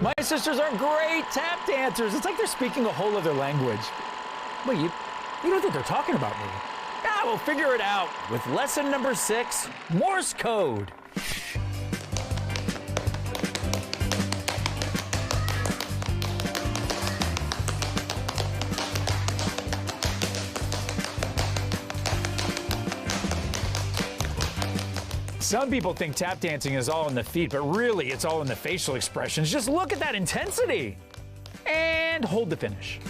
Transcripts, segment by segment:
My sisters are great tap dancers. It's like they're speaking a whole other language. Wait, you don't think they're talking about me? Ah, we'll figure it out with lesson number 6, Morse code. Some people think tap dancing is all in the feet, but really it's all in the facial expressions. Just look at that intensity. And hold the finish.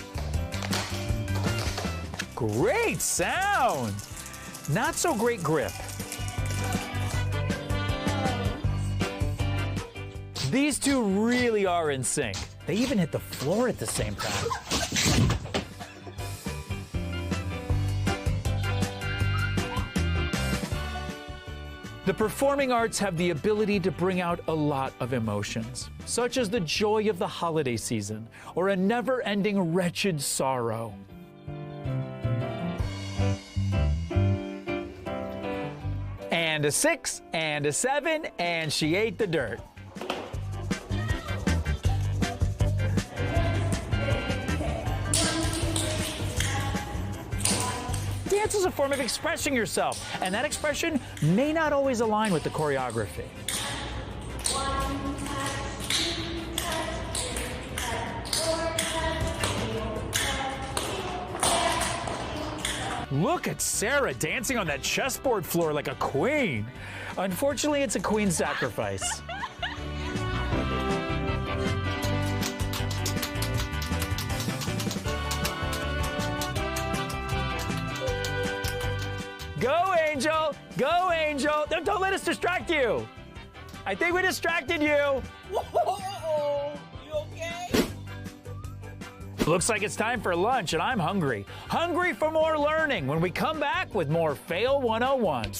Great sound. Not so great grip. These two really are in sync. They even hit the floor at the same time. The performing arts have the ability to bring out a lot of emotions, such as the joy of the holiday season or a never-ending wretched sorrow. And a 6, and a 7, and she ate the dirt. Dance is a form of expressing yourself, and that expression may not always align with the choreography. Look at Sarah dancing on that chessboard floor like a queen. Unfortunately, it's a queen sacrifice. Go, Angel! Go, Angel! Don't let us distract you! I think we distracted you! Whoa! You okay? Looks like it's time for lunch, and I'm hungry. Hungry for more learning when we come back with more Fail 101.